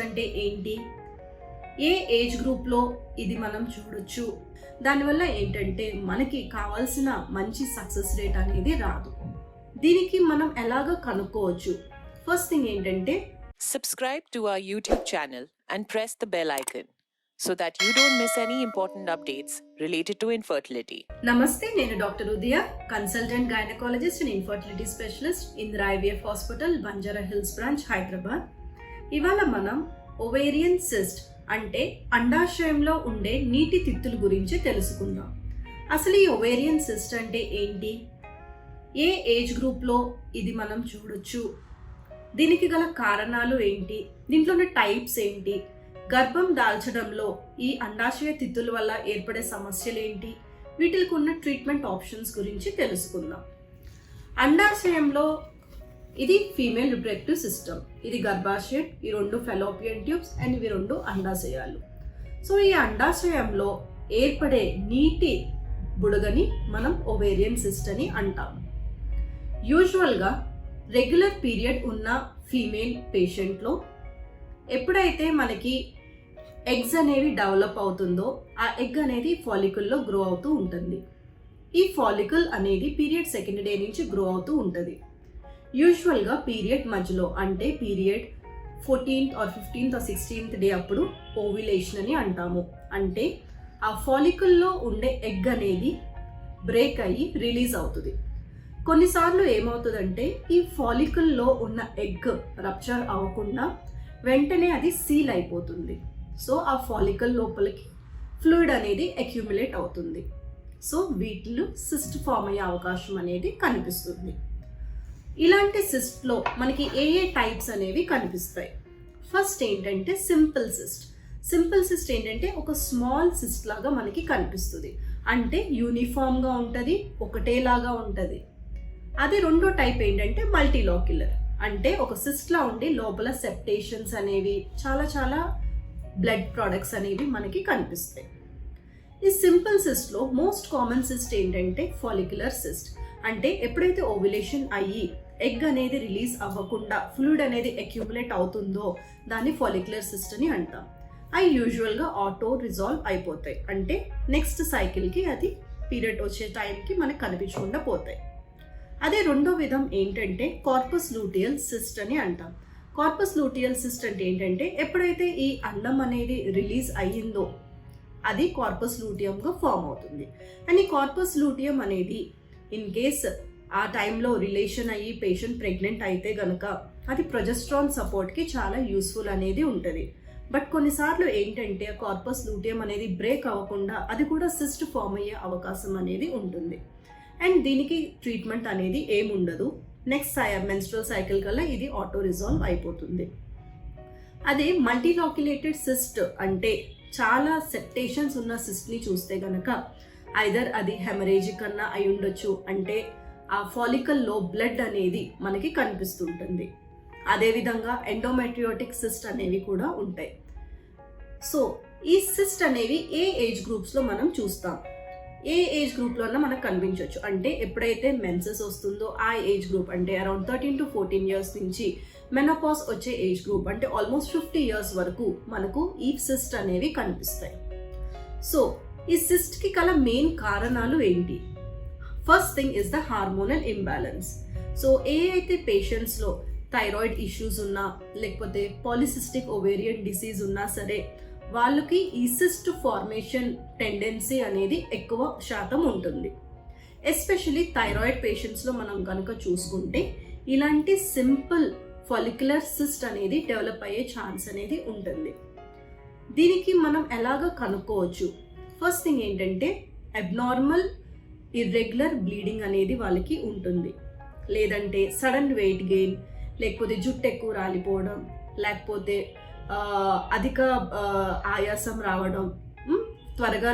అంటే ఏంటి, ఏ ఏజ్ గ్రూప్లో ఇది మనం చూడొచ్చు, దానివల్ల ఏంటంటే మనకి కావాల్సిన మంచి సక్సెస్ రేట్ అనేది రాదు. దీనికి మనం ఎలాగ కనుక్కోవచ్చు? ఫస్ట్ థింగ్ ఏంటంటే Subscribe to our YouTube channel and press the bell icon so that you don't miss any important updates related to infertility. నమస్తే, నేను doctor Udaya, consultant gynaecologist and infertility specialist, Indira IVF hospital, Banjara hills branch, Hyderabad. ఇవాళ మనం ovarian cyst అంటే అండాశయంలో ఉండే నీటి తిత్తుల గురించి తెలుసుకుందాం. అసలు ఈ ఓవేరియన్ సిస్ట్ అంటే ఏంటి, ఏ ఏజ్ గ్రూప్లో ఇది మనం చూడొచ్చు, దీనికి గల కారణాలు ఏంటి, దీంట్లో ఉన్న టైప్స్ ఏంటి, గర్భం దాల్చడంలో ఈ అండాశయ తిత్తుల వల్ల ఏర్పడే సమస్యలు ఏంటి, వీటికి ఉన్న ట్రీట్మెంట్ ఆప్షన్స్ గురించి తెలుసుకుందాం. అండాశయంలో ఇది ఫీమేల్ రిప్రొడక్టివ్ సిస్టమ్, ఇది గర్భాశయం, ఈ రెండు ఫెలోపియన్ ట్యూబ్స్ అండ్ ఇవి రెండు అండాశయాలు. సో ఈ అండాశయంలో ఏర్పడే నీటి బుడగని మనం ఓవేరియన్ సిస్ట్ అని అంటాము. యూజువల్గా రెగ్యులర్ పీరియడ్ ఉన్న ఫీమేల్ పేషెంట్లో ఎప్పుడైతే మనకి ఎగ్స్ అనేవి డెవలప్ అవుతుందో ఆ ఎగ్ అనేది ఫాలికల్లో గ్రో అవుతూ ఉంటుంది. ఈ ఫాలికల్ అనేది పీరియడ్ సెకండ్ డే నుంచి గ్రో అవుతూ ఉంటుంది. యూజువల్గా పీరియడ్ మధ్యలో అంటే period 14th or 15th or 16th day అప్పుడు ఓవ్యులేషన్ అని అంటాము. అంటే ఆ ఫాలికల్లో ఉండే ఎగ్ అనేది బ్రేక్ అయ్యి రిలీజ్ అవుతుంది. కొన్నిసార్లు ఏమవుతుందంటే ఈ ఫాలికల్లో ఉన్న ఎగ్ రప్చర్ అవ్వకుండా వెంటనే అది సీల్ అయిపోతుంది. సో ఆ ఫాలికల్ లోపలికి ఫ్లూయిడ్ అనేది అక్యుములేట్ అవుతుంది. సో వీటిలో సిస్ట్ ఫామ్ అయ్యే అవకాశం అనేది కనిపిస్తుంది. ఇలాంటి సిస్ట్లో మనకి ఏ టైప్స్ అనేవి కనిపిస్తాయి. ఫస్ట్ ఏంటంటే సింపుల్ సిస్ట్. సింపుల్ సిస్ట్ ఏంటంటే ఒక స్మాల్ సిస్ట్ లాగా మనకి కనిపిస్తుంది, అంటే యూనిఫామ్గా ఉంటుంది, ఒకటేలాగా ఉంటుంది. అదే రెండో టైప్ ఏంటంటే మల్టీలాక్యులర్, అంటే ఒక సిస్ట్లా ఉండి లోపల సెప్టేషన్స్ అనేవి చాలా బ్లడ్ ప్రొడక్ట్స్ అనేవి మనకి కనిపిస్తాయి. ఈ సింపుల్ సిస్ట్లో మోస్ట్ కామన్ సిస్ట్ ఏంటంటే ఫాలిక్యులర్ సిస్ట్. అంటే ఎప్పుడైతే ఓవ్యులేషన్ అయ్యి ఎగ్ అనేది రిలీజ్ అవ్వకుండా ఫ్లూయిడ్ అనేది అక్యుములేట్ అవుతుందో దాన్ని ఫాలిక్యులర్ సిస్ట్ అని అంటాం. అవి యూజువల్గా ఆటో రిజాల్వ్ అయిపోతాయి, అంటే నెక్స్ట్ సైకిల్కి అది పీరియడ్ వచ్చే టైంకి మనకు కనిపించకుండా పోతాయి. అదే రెండో విధం ఏంటంటే కార్పస్ లూటియల్ సిస్ట్ అని అంటాం. కార్పస్ లూటియల్ సిస్ట్ అంటే ఏంటంటే ఎప్పుడైతే ఈ అండం అనేది రిలీజ్ అయ్యిందో అది కార్పస్ లూటియంగా ఫామ్ అవుతుంది. అండ్ ఈ కార్పస్ లూటియం అనేది ఇన్ కేస్ ఆ టైంలో రిలేషన్ అయ్యి పేషెంట్ ప్రెగ్నెంట్ అయితే గనక అది ప్రొజెస్ట్రాన్ సపోర్ట్కి చాలా యూస్ఫుల్ అనేది ఉంటుంది. బట్ కొన్నిసార్లు ఏంటంటే కార్పస్ లూటియం అనేది బ్రేక్ అవ్వకుండా అది కూడా సిస్ట్ ఫామ్ అయ్యే అవకాశం అనేది ఉంటుంది. అండ్ దీనికి ట్రీట్మెంట్ అనేది ఏముండదు, నెక్స్ట్ మెన్స్ట్రువల్ సైకిల్ కల్లా ఇది ఆటో రిజాల్వ్ అయిపోతుంది. అదే మల్టీలాక్యులేటెడ్ సిస్ట్ అంటే చాలా సెప్టేషన్స్ ఉన్న సిస్ట్ని చూస్తే గనక ఐదర్ అది హెమరేజిక్ అన్నా అయి ఉండొచ్చు, అంటే ఆ ఫాలికల్లో బ్లడ్ అనేది మనకి కనిపిస్తుంటుంది. అదేవిధంగా ఎండోమెట్రియోటిక్ సిస్ట్ అనేవి కూడా ఉంటాయి. సో ఈ సిస్ట్ అనేవి ఏ ఏజ్ గ్రూప్స్లో మనం చూస్తాం, ఏ ఏజ్ గ్రూప్లో మనకు కనిపించవచ్చు అంటే ఎప్పుడైతే మెన్సెస్ వస్తుందో ఆ ఏజ్ గ్రూప్, అంటే అరౌండ్ 13 to 14 years నుంచి మెనోపాజ్ వచ్చే ఏజ్ గ్రూప్, అంటే ఆల్మోస్ట్ 50 years వరకు మనకు ఈ సిస్ట్ అనేవి కనిపిస్తాయి. సో ఈ సిస్ట్కి గల మెయిన్ కారణాలు ఏంటి? First thing is the hormonal imbalance. So ఏ అయితే పేషెంట్స్లో థైరాయిడ్ ఇష్యూస్ ఉన్నా లేకపోతే పాలిసిస్టిక్ ఓవేరియన్ డిసీజ్ ఉన్నా సరే వాళ్ళకి ఈ సిస్ట్ ఫార్మేషన్ టెండెన్సీ అనేది ఎక్కువ శాతం ఉంటుంది. ఎస్పెషలీ థైరాయిడ్ పేషెంట్స్లో మనం కనుక చూసుకుంటే ఇలాంటి సింపుల్ ఫాలిక్యులర్ సిస్ట్ అనేది డెవలప్ అయ్యే ఛాన్స్ అనేది ఉంటుంది. దీనికి మనం ఎలాగ కనుక్కోవచ్చు? ఫస్ట్ థింగ్ ఏంటంటే అబ్నార్మల్ ఇర్రెగ్యులర్ బ్లీడింగ్ అనేది వాళ్ళకి ఉంటుంది, లేదంటే సడన్ వెయిట్ గెయిన్, లేకపోతే జుట్టు ఎక్కువ రాలిపోవడం, లేకపోతే అధిక ఆయాసం రావడం, త్వరగా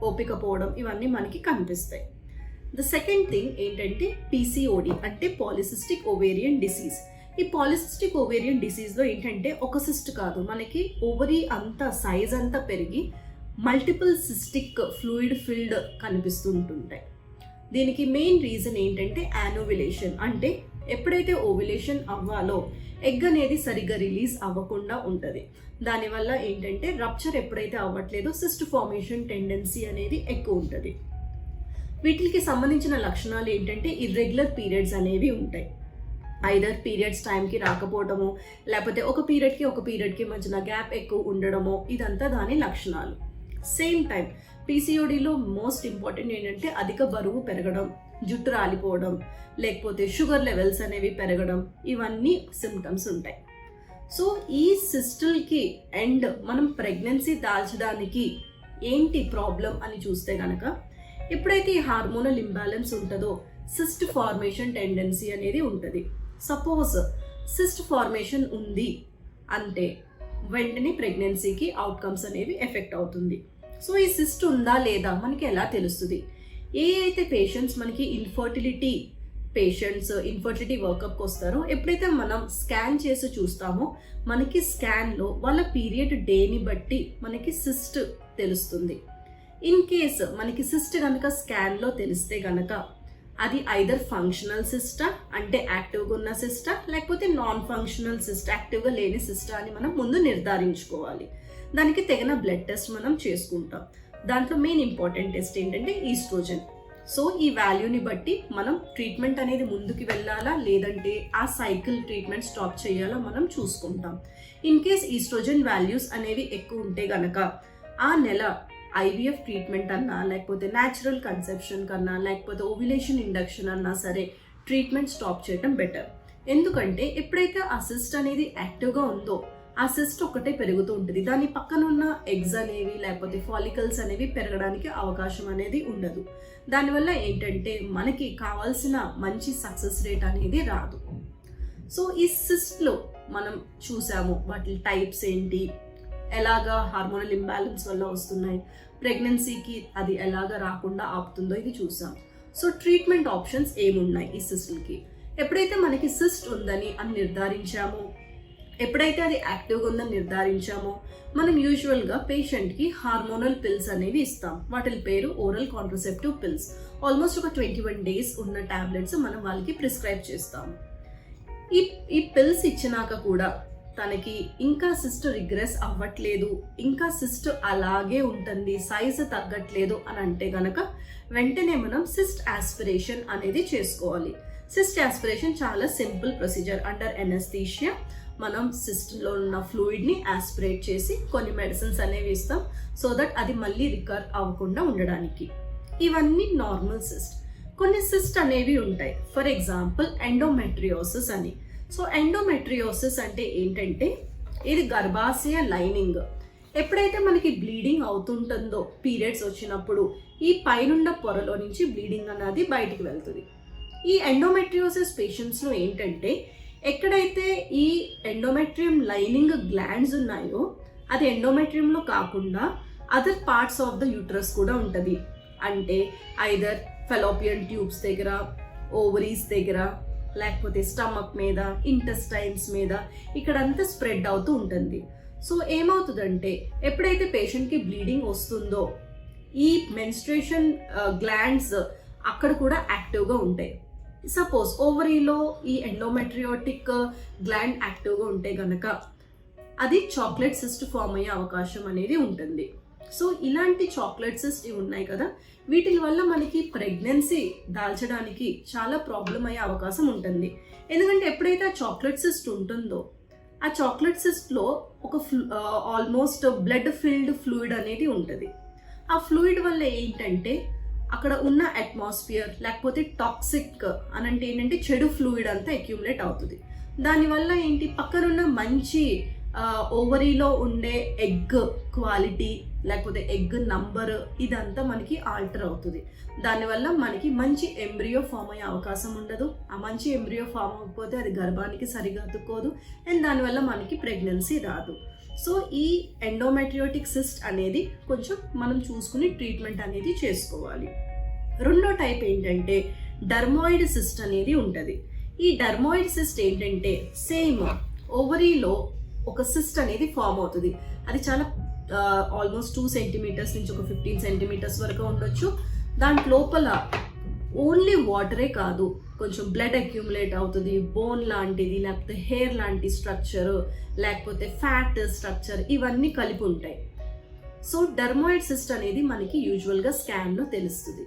ఓపిక పోవడం, ఇవన్నీ మనకి కనిపిస్తాయి. ద సెకండ్ థింగ్ ఏంటంటే పీసీఓడి అంటే పాలిసిస్టిక్ ఓవేరియన్ డిసీజ్. ఈ పాలిసిస్టిక్ ఓవేరియన్ డిసీజ్లో ఏంటంటే ఒక సిస్ట్ కాదు, మనకి ఓవరీ అంతా సైజ్ అంతా పెరిగి మల్టిపుల్ సిస్టిక్ ఫ్లూయిడ్ ఫిల్డ్ కనిపిస్తుంటుంటాయి. దీనికి మెయిన్ రీజన్ ఏంటంటే యానోవిలేషన్, అంటే ఎప్పుడైతే ఓవ్యులేషన్ అవ్వాలో ఎగ్ అనేది సరిగ్గా రిలీజ్ అవ్వకుండా ఉంటుంది. దానివల్ల ఏంటంటే రప్చర్ ఎప్పుడైతే అవ్వట్లేదో సిస్ట్ ఫార్మేషన్ టెండెన్సీ అనేది ఎక్కువ ఉంటుంది. వీటికి సంబంధించిన లక్షణాలు ఏంటంటే ఇర్రెగ్యులర్ పీరియడ్స్ అనేవి ఉంటాయి. ఐదర్ పీరియడ్స్ టైంకి రాకపోవడము, లేకపోతే ఒక పీరియడ్కి మధ్యన గ్యాప్ ఎక్కువ ఉండడము, ఇదంతా దాని లక్షణాలు. సేమ్ టైం పీసీఓడిలో మోస్ట్ ఇంపార్టెంట్ ఏంటంటే అధిక బరువు పెరగడం, జుట్టు రాలిపోవడం, లేకపోతే షుగర్ లెవెల్స్ అనేవి పెరగడం, ఇవన్నీ సిమ్టమ్స్ ఉంటాయి. సో ఈ సిస్టుల్కి అండ్ మనం ప్రెగ్నెన్సీ దాల్చడానికి ఏంటి ప్రాబ్లం అని చూస్తే కనుక, ఎప్పుడైతే ఈ హార్మోనల్ ఇంబ్యాలెన్స్ ఉంటుందో సిస్ట్ ఫార్మేషన్ టెండెన్సీ అనేది ఉంటుంది. సపోజ్ సిస్ట్ ఫార్మేషన్ ఉంది అంటే వెంటనే ప్రెగ్నెన్సీకి అవుట్కమ్స్ అనేవి ఎఫెక్ట్ అవుతుంది. సో ఈ సిస్ట్ ఉందా లేదా మనకి ఎలా తెలుస్తుంది? అయితే పేషెంట్స్ మనకి ఇన్ఫర్టిలిటీ వర్కప్కి వస్తారో, ఎప్పుడైతే మనం స్కాన్ చేసి చూస్తామో మనకి స్కాన్లో వాళ్ళ పీరియడ్ డేని బట్టి మనకి సిస్ట్ తెలుస్తుంది. ఇన్ కేస్ మనకి సిస్ట్ కనుక స్కాన్లో తెలిస్తే కనుక అది ఐదర్ ఫంక్షనల్ సిస్టా అంటే యాక్టివ్గా ఉన్న సిస్టా, లేకపోతే నాన్ ఫంక్షనల్ సిస్టా యాక్టివ్గా లేని సిస్టా అని మనం ముందు నిర్ధారించుకోవాలి. దానికి తగిన బ్లడ్ టెస్ట్ మనం చేసుకుంటాం. దాంట్లో మెయిన్ ఇంపార్టెంట్ టెస్ట్ ఏంటంటే ఈస్ట్రోజన్. సో ఈ వాల్యూని బట్టి మనం ట్రీట్మెంట్ అనేది ముందుకు వెళ్ళాలా లేదంటే ఆ సైకిల్ ట్రీట్మెంట్ స్టాప్ చేయాలా మనం చూసుకుంటాం. ఇన్ కేస్ ఈస్ట్రోజన్ వాల్యూస్ అనేవి ఎక్కువ ఉంటే గనక ఆ నెల ఐవీఎఫ్ ట్రీట్మెంట్ అన్నా, లేకపోతే న్యాచురల్ కన్సెప్షన్ కన్నా, లేకపోతే ఓవ్యులేషన్ ఇండక్షన్ అన్నా సరే ట్రీట్మెంట్ స్టాప్ చేయడం బెటర్. ఎందుకంటే ఎప్పుడైతే ఆ సిస్ట్ అనేది యాక్టివ్గా ఉందో ఆ సిస్ట్ ఒకటే పెరుగుతూ ఉంటుంది. దాని పక్కన ఉన్న ఎగ్స్ అనేవి లేకపోతే ఫాలికల్స్ అనేవి పెరగడానికి అవకాశం అనేది ఉండదు. దానివల్ల ఏంటంటే మనకి కావాల్సిన మంచి సక్సెస్ రేట్ అనేది రాదు. సో ఈ సిస్ట్లో మనం చూసాము వాటి టైప్స్ ఏంటి, ఎలాగా హార్మోనల్ ఇంబ్యాలెన్స్ వల్ల వస్తున్నాయి, ప్రెగ్నెన్సీకి అది ఎలాగా రాకుండా ఆపుతుందో ఇది చూసాం. సో ట్రీట్మెంట్ ఆప్షన్స్ ఏమున్నాయి ఈ సిస్ట్కి? ఎప్పుడైతే మనకి సిస్ట్ ఉందని అని నిర్ధారించామో, ఎప్పుడైతే అది యాక్టివ్గా ఉందని నిర్ధారించామో మనం యూజువల్గా పేషెంట్కి హార్మోనల్ పిల్స్ అనేవి ఇస్తాం. వాటి పేరు ఓరల్ కాంట్రసెప్టివ్ పిల్స్. ఆల్మోస్ట్ ఒక 21 days ఉన్న టాబ్లెట్స్ మనం వాళ్ళకి ప్రిస్క్రైబ్ చేస్తాం. ఈ పిల్స్ ఇచ్చినాక కూడా తనకి ఇంకా సిస్ట్ రిగ్రెస్ అవ్వట్లేదు, ఇంకా సిస్ట్ అలాగే ఉంటుంది, సైజు తగ్గట్లేదు అని అంటే కనుక వెంటనే మనం సిస్ట్ ఆస్పిరేషన్ అనేది చేసుకోవాలి. సిస్ట్ ఆస్పిరేషన్ చాలా సింపుల్ ప్రొసీజర్. అండర్ ఎనస్థీషియా మనం సిస్ట్లో ఉన్న ఫ్లూయిడ్ని ఆస్పిరేట్ చేసి కొన్ని మెడిసిన్స్ అనేవి ఇస్తాం సో దట్ అది మళ్ళీ రికవర్ అవ్వకుండా ఉండడానికి. ఇవన్నీ నార్మల్ సిస్ట్. కొన్ని సిస్ట్ అనేవి ఉంటాయి. ఫర్ ఎగ్జాంపుల్ ఎండోమెట్రియోసిస్ అని. సో ఎండోమెట్రియోసిస్ అంటే ఏంటంటే ఇది గర్భాశయ లైనింగ్. ఎప్పుడైతే మనకి బ్లీడింగ్ అవుతుంటుందో పీరియడ్స్ వచ్చినప్పుడు ఈ పైనుండ పొరలో నుంచి బ్లీడింగ్ అనేది బయటికి వెళ్తుంది. ఈ ఎండోమెట్రియోసిస్ పేషెంట్స్లో ఏంటంటే ఎక్కడైతే ఈ ఎండోమెట్రియం లైనింగ్ గ్లాండ్స్ ఉన్నాయో అది ఎండోమెట్రియంలో కాకుండా other parts of the uterus కూడా ఉంటుంది. అంటే ఐదర్ ఫెలోపియన్ ట్యూబ్స్ దగ్గర, ఓవరీస్ దగ్గర, లేకపోతే స్టమక్ మీద, ఇంటెస్టైన్స్ మీద ఇక్కడంతా స్ప్రెడ్ అవుతూ ఉంటుంది. సో ఏమవుతుందంటే ఎప్పుడైతే పేషెంట్కి బ్లీడింగ్ వస్తుందో ఈ మెన్స్ట్రేషన్ గ్లాండ్స్ అక్కడ కూడా యాక్టివ్గా ఉంటాయి. సపోజ్ ఓవరీలో ఈ ఎండోమెట్రియోటిక్ గ్లాండ్ యాక్టివ్గా ఉంటే గనక అది చాక్లెట్ సిస్ట్ ఫామ్ అయ్యే అవకాశం అనేది ఉంటుంది. సో ఇలాంటి చాక్లెట్ సిస్ట్ ఇవి ఉన్నాయి కదా, వీటి వల్ల మనకి ప్రెగ్నెన్సీ దాల్చడానికి చాలా ప్రాబ్లం అయ్యే అవకాశం ఉంటుంది. ఎందుకంటే ఎప్పుడైతే ఆ చాక్లెట్ సిస్ట్ ఉంటుందో ఆ చాక్లెట్ సిస్ట్లో ఒక ఆల్మోస్ట్ బ్లడ్ ఫిల్డ్ ఫ్లూయిడ్ అనేది ఉంటుంది. ఆ ఫ్లూయిడ్ వల్ల ఏంటంటే అక్కడ ఉన్న అట్మాస్ఫియర్ లేకపోతే టాక్సిక్ అనంటే ఏంటంటే చెడు ఫ్లూయిడ్ అంతా అక్యూములేట్ అవుతుంది. దానివల్ల ఏంటి పక్కనున్న మంచి ఓవరీలో ఉండే ఎగ్ క్వాలిటీ లేకపోతే ఎగ్ నంబర్ ఇదంతా మనకి ఆల్టర్ అవుతుంది. దానివల్ల మనకి మంచి ఎంబ్రియో ఫామ్ అయ్యే అవకాశం ఉండదు. ఆ మంచి ఎంబ్రియో ఫామ్ అవ్వకపోతే అది గర్భానికి సరిగా అతుక్కోదు అండ్ దానివల్ల మనకి ప్రెగ్నెన్సీ రాదు. సో ఈ ఎండోమెట్రియోటిక్ సిస్ట్ అనేది కొంచెం మనం చూసుకుని ట్రీట్మెంట్ అనేది చేసుకోవాలి. రెండో టైప్ ఏంటంటే డర్మాయిడ్ సిస్ట్ అనేది ఉంటుంది. ఈ డర్మాయిడ్ సిస్ట్ ఏంటంటే సేమ్ ఓవరీలో ఒక సిస్ట్ అనేది ఫామ్ అవుతుంది. అది చాలా ఆల్మోస్ట్ 2 centimeters నుంచి ఒక 15 centimeters వరకు ఉండొచ్చు. దాంట్ లోపల ఓన్లీ వాటరే కాదు, కొంచెం బ్లడ్ అక్యూములేట్ అవుతుంది, బోన్ లాంటిది లేకపోతే హెయిర్ లాంటి స్ట్రక్చర్ లేకపోతే ఫ్యాట్ స్ట్రక్చర్ ఇవన్నీ కలిపి ఉంటాయి. సో డర్మాయిడ్ సిస్ట్ అనేది మనకి యూజువల్గా స్కాన్లో తెలుస్తుంది.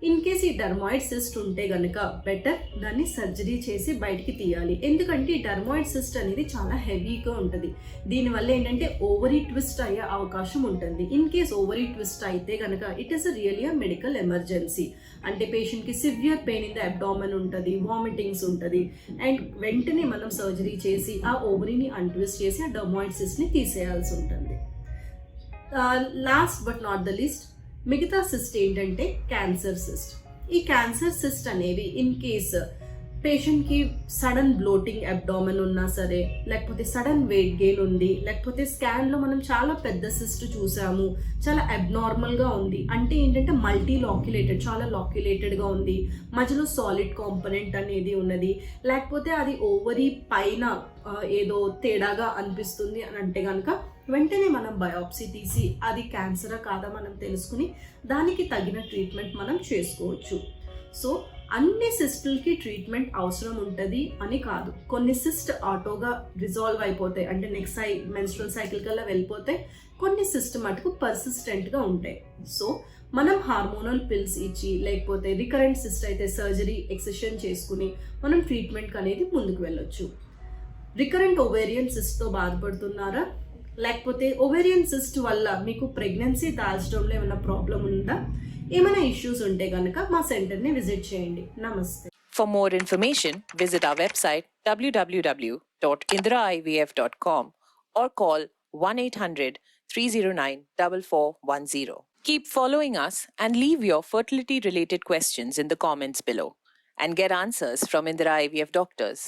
ఇన్ కేస్ ఈ డర్మాయిడ్ సిస్ట్ ఉంటే కనుక బెటర్ దాన్ని సర్జరీ చేసి బయటికి తీయాలి. ఎందుకంటే ఈ డర్మాయిడ్ సిస్ట్ అనేది చాలా హెవీగా ఉంటుంది. దీనివల్ల ఏంటంటే ఓవరీ ట్విస్ట్ అయ్యే అవకాశం ఉంటుంది. ఇన్ కేస్ ఓవరీ ట్విస్ట్ అయితే కనుక it is really a medical emergency. అంటే పేషెంట్కి severe pain in the abdomen ఉంటుంది, వామిటింగ్స్ ఉంటుంది, అండ్ వెంటనే మనం సర్జరీ చేసి ఆ ఓవరీని అన్ట్విస్ట్ చేసి ఆ డర్మాయిడ్ సిస్ట్ని తీసేయాల్సి ఉంటుంది. Last but not the least, మిగతా సిస్ట్ ఏంటంటే క్యాన్సర్ సిస్ట్. ఈ క్యాన్సర్ సిస్ట్ అనేవి ఇన్ కేస్ పేషెంట్కి సడన్ బ్లోటింగ్ అబ్డామెన్ ఉన్నా సరే, లేకపోతే సడన్ వెయిట్ గెయిన్ ఉంది, లేకపోతే స్కాన్లో మనం చాలా పెద్ద సిస్ట్ చూసాము, చాలా అబ్నార్మల్గా ఉంది అంటే ఏంటంటే మల్టీ లాక్యులేటెడ్, చాలా లాక్యులేటెడ్గా ఉంది, మధ్యలో సాలిడ్ కాంపొనెంట్ అనేది ఉన్నది, లేకపోతే అది ఓవరీ పైన ఏదో తేడాగా అనిపిస్తుంది అని అంటే కనుక వెంటనే మనం బయాప్సీ తీసి అది క్యాన్సరా కాదా మనం తెలుసుకుని దానికి తగిన ట్రీట్మెంట్ మనం చేసుకోవచ్చు. సో అన్ని సిస్టులకి ట్రీట్మెంట్ అవసరం ఉంటుంది అని కాదు. కొన్ని సిస్ట్ ఆటోగా రిజాల్వ్ అయిపోతాయి, అంటే నెక్స్ట్ మెన్స్ట్రువల్ సైకిల్ కల్లా వెళ్ళిపోతే, కొన్ని సిస్ట్ మటుకు పర్సిస్టెంట్గా ఉంటాయి. సో మనం హార్మోనల్ పిల్స్ ఇచ్చి లేకపోతే రికరెంట్ సిస్ట్ అయితే సర్జరీ ఎక్సెషన్ చేసుకుని మనం ట్రీట్మెంట్ అనేది ముందుకు వెళ్ళొచ్చు. రికరెంట్ ఓవేరియన్ సిస్ట్తో బాధపడుతున్నారా, లేకపోతే ఓవేరియన్ సిస్ట్ వల్ల మీకు ప్రెగ్నెన్సీ దాల్చడంలో ఏమైనా ప్రాబ్లం ఉందా, ఏమైనా ఇష్యూస్ ఉంటే కనుక మా సెంటర్ని విజిట్ చేయండి. నమస్తే. For more information, visit our website www.indraivf.com or call 1-800-309-4410. Keep following us and leave your fertility-related questions in the comments below and get answers from Indira IVF doctors.